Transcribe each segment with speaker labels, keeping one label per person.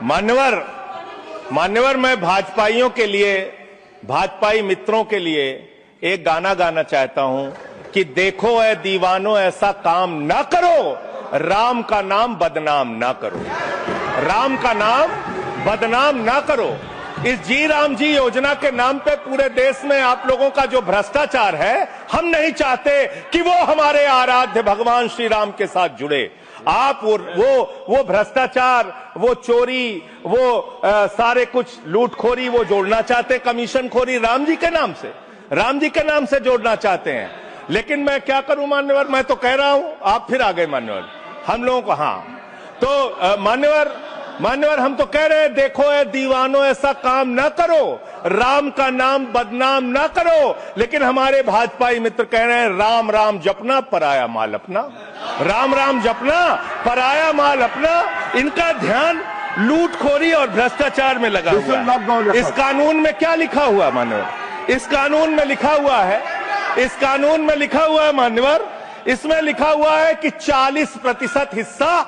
Speaker 1: मान्यवर मैं भाजपाइयों के लिए, भाजपाई मित्रों के लिए एक गाना गाना चाहता हूं कि देखो ऐ दीवानों ऐसा काम ना करो, राम का नाम बदनाम ना करो, राम का नाम बदनाम ना करो। इस जी राम जी योजना के नाम पे पूरे देश में आप लोगों का जो भ्रष्टाचार है, हम नहीं चाहते कि वो हमारे आराध्य भगवान श्री राम के साथ जुड़े। आप वो भ्रष्टाचार, वो चोरी, वो सारे कुछ लूटखोरी वो जोड़ना चाहते, कमीशन खोरी राम जी के नाम से, राम जी के नाम से जोड़ना चाहते हैं। लेकिन मैं क्या करूं मान्यवर, मैं तो कह रहा हूं, आप फिर आ गए मान्यवर, हम लोगों को हाँ तो मान्यवर हम तो कह रहे हैं देखो ऐ दीवानों ऐसा काम ना करो, राम का नाम बदनाम ना करो। लेकिन हमारे भाजपाई मित्र कह रहे हैं राम राम जपना पराया माल अपना, राम राम जपना पराया माल अपना। इनका ध्यान लूटखोरी और भ्रष्टाचार में लगा हुआ है। इस कानून में क्या लिखा हुआ मान्यवर, इस कानून में लिखा हुआ है, इस कानून में लिखा हुआ है मान्यवर, इसमें लिखा हुआ है कि 40% हिस्सा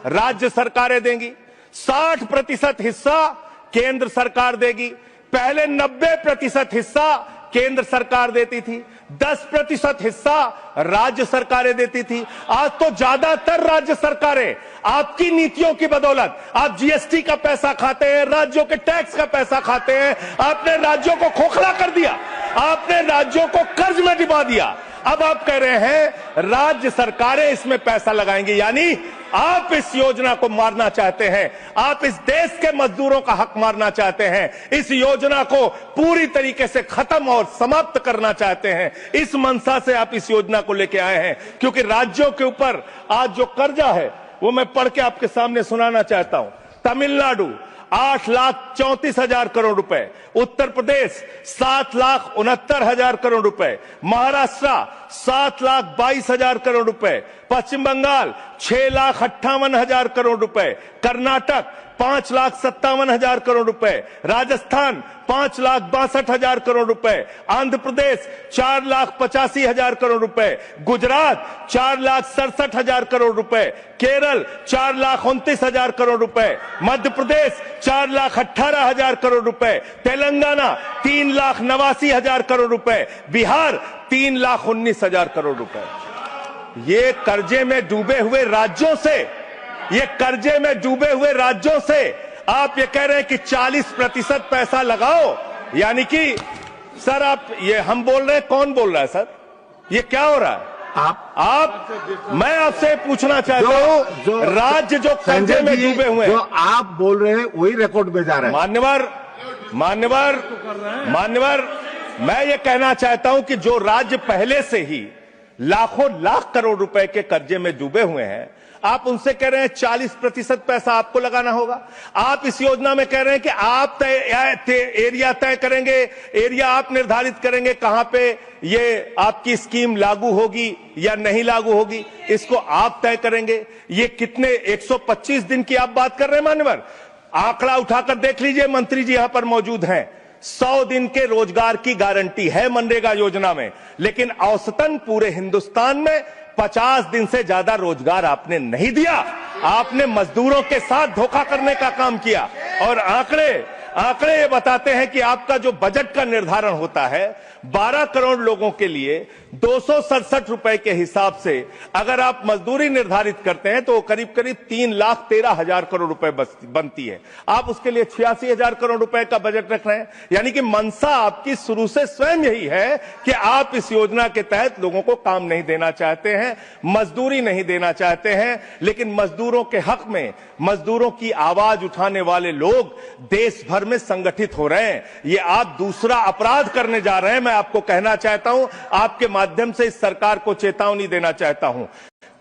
Speaker 1: राज्य सरकारें देंगी, 60% हिस्सा केंद्र सरकार देगी। पहले 90% हिस्सा केंद्र सरकार देती थी, 10% हिस्सा राज्य सरकारें देती थी। आज तो ज्यादातर राज्य सरकारें आपकी नीतियों की बदौलत, आप जीएसटी का पैसा खाते हैं, राज्यों के टैक्स का पैसा खाते हैं, आपने राज्यों को खोखला कर दिया, आपने राज्यों को कर्ज में डुबा दिया। अब आप कह रहे हैं राज्य सरकारें इसमें पैसा लगाएंगी, यानी आप इस योजना को मारना चाहते हैं, आप इस देश के मजदूरों का हक मारना चाहते हैं, इस योजना को पूरी तरीके से खत्म और समाप्त करना चाहते हैं। इस मंशा से आप इस योजना को लेके आए हैं, क्योंकि राज्यों के ऊपर आज जो कर्जा है वो मैं पढ़ के आपके सामने सुनाना चाहता हूं। तमिलनाडु 8,34,000 करोड़ रुपए, उत्तर प्रदेश 7,69,000 करोड़ रुपए, महाराष्ट्र 7,22,000 करोड़ रुपए, पश्चिम बंगाल 6,58,000 करोड़ रुपए, कर्नाटक 5,57,000 करोड़ रुपए, राजस्थान 5,62,000 करोड़ रुपए, आंध्र प्रदेश 4,85,000 करोड़ रुपए, गुजरात 4,67,000 करोड़ रुपए, केरल 4,29,000 करोड़ रुपए, मध्य प्रदेश 4,18,000 करोड़ रुपए, तेलंगाना 3,89,000 करोड़ रुपए, बिहार 3,19,000 करोड़ रुपए। ये कर्जे में डूबे हुए राज्यों से, ये कर्जे में डूबे हुए राज्यों से आप ये कह रहे हैं कि 40% पैसा लगाओ, यानी कि सर आप ये हम बोल रहे हैं, कौन बोल रहा है सर, ये क्या हो रहा है? आप मैं आपसे पूछना चाहता हूं, राज्य जो कर्जे में डूबे हुए हैं,
Speaker 2: जो आप बोल रहे हैं वही रिकॉर्ड में जा रहा है।
Speaker 1: मान्यवर मैं ये कहना चाहता हूं कि जो राज्य पहले से ही लाखों लाख करोड़ रुपए के कर्जे में डूबे हुए हैं, आप उनसे कह रहे हैं 40% पैसा आपको लगाना होगा। आप इस योजना में कह रहे हैं कि आप एरिया तय करेंगे, एरिया आप निर्धारित करेंगे कहां पे ये आपकी स्कीम लागू होगी या नहीं लागू होगी, इसको आप तय करेंगे। ये कितने 125 दिन की आप बात कर रहे हैं मान्यवर, आंकड़ा उठाकर देख लीजिए, मंत्री जी यहां पर मौजूद हैं। 100 दिन के रोजगार की गारंटी है मनरेगा योजना में, लेकिन औसतन पूरे हिंदुस्तान में 50 दिन से ज्यादा रोजगार आपने नहीं दिया। आपने मजदूरों के साथ धोखा करने का काम किया। और आंकड़े ये बताते हैं कि आपका जो बजट का निर्धारण होता है 12 करोड़ लोगों के लिए 267 रुपए के हिसाब से अगर आप मजदूरी निर्धारित करते हैं तो करीब करीब 3,13,000 करोड़ रुपए बनती है। आप उसके लिए 86,000 करोड़ रुपए का बजट रख रहे हैं, यानी कि मंशा आपकी शुरू से स्वयं यही है कि आप इस योजना के तहत लोगों को काम नहीं देना चाहते हैं, मजदूरी नहीं देना चाहते हैं। लेकिन मजदूरों के हक में, मजदूरों की आवाज उठाने वाले लोग देश भर में संगठित हो रहे हैं। ये आप दूसरा अपराध करने जा रहे हैं। मैं आपको कहना चाहता हूं, आपके माध्यम से इस सरकार को चेतावनी देना चाहता हूं।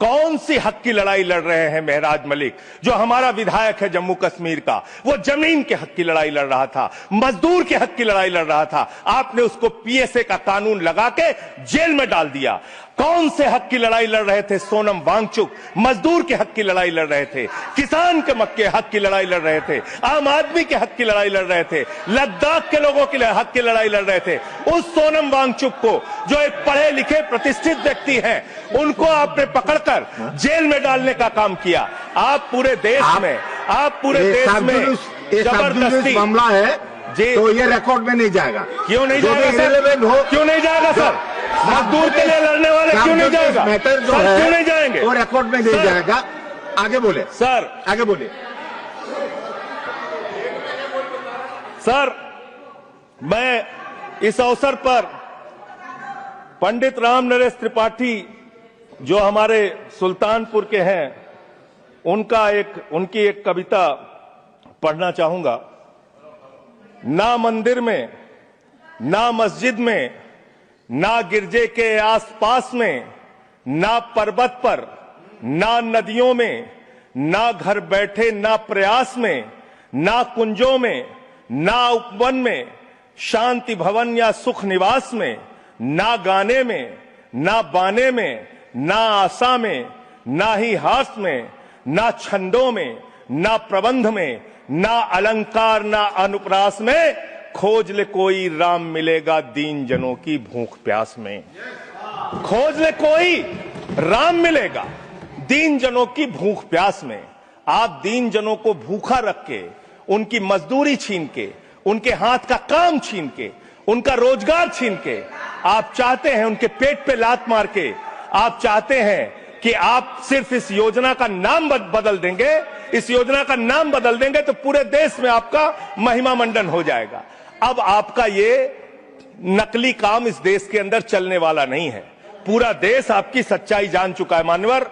Speaker 1: कौन सी हक की लड़ाई लड़ रहे हैं महराज मलिक, जो हमारा विधायक है जम्मू कश्मीर का, वो जमीन के हक की लड़ाई लड़ रहा था, मजदूर के हक की लड़ाई लड़ रहा था। आपने उसको पीएसए का कानून लगा के जेल में डाल दिया। कौन से हक की लड़ाई लड़ रहे थे सोनम वांगचुक, मजदूर के हक की लड़ाई लड़ रहे थे, किसान के मक्के हक की लड़ाई लड़ रहे थे, आम आदमी के हक की लड़ाई लड़ रहे थे, लद्दाख के लोगों के हक की लड़ाई लड़ रहे थे। उस सोनम वांगचुक को, जो एक पढ़े लिखे प्रतिष्ठित व्यक्ति हैं, उनको आपने पकड़कर जेल में डालने का काम किया। आप पूरे देश में आप पूरे देश में जबरदस्ती
Speaker 2: मामला है
Speaker 1: जी,
Speaker 2: तो ये रिकॉर्ड में नहीं जाएगा।
Speaker 1: क्यों नहीं जाएगा सर? क्यों नहीं जाएगा सर? मजदूर के लिए लड़ने वाले क्यों नहीं जाएगा?
Speaker 2: मैटर जो
Speaker 1: सर
Speaker 2: है
Speaker 1: क्यों नहीं जाएंगे?
Speaker 2: वो रिकॉर्ड में नहीं जाएगा। आगे बोले
Speaker 1: सर,
Speaker 2: आगे बोले
Speaker 1: सर। मैं इस अवसर पर पंडित राम नरेश त्रिपाठी जो हमारे सुल्तानपुर के हैं उनकी एक कविता पढ़ना चाहूंगा। ना मंदिर में, ना मस्जिद में, ना गिरजे के आसपास में, ना पर्वत पर, ना नदियों में, ना घर बैठे, ना प्रयास में, ना कुंजों में, ना उपवन में, शांति भवन या सुख निवास में, ना गाने में, ना बाने में, ना आशा में, ना ही हास में, ना छंदों में, ना प्रबंध में, ना अलंकार, ना अनुप्रास में, खोज ले कोई राम मिलेगा दीन जनों की भूख प्यास में। खोज ले कोई राम मिलेगा दीन जनों की भूख प्यास में। आप दीन जनों को भूखा रख के, उनकी मजदूरी छीन के, उनके हाथ का काम छीन के, उनका रोजगार छीन के, आप चाहते हैं उनके पेट पे लात मार के, आप चाहते हैं कि आप सिर्फ इस योजना का नाम बदल देंगे, इस योजना का नाम बदल देंगे तो पूरे देश में आपका महिमा मंडन हो जाएगा। अब आपका ये नकली काम इस देश के अंदर चलने वाला नहीं है। पूरा देश आपकी सच्चाई जान चुका है। मान्यवर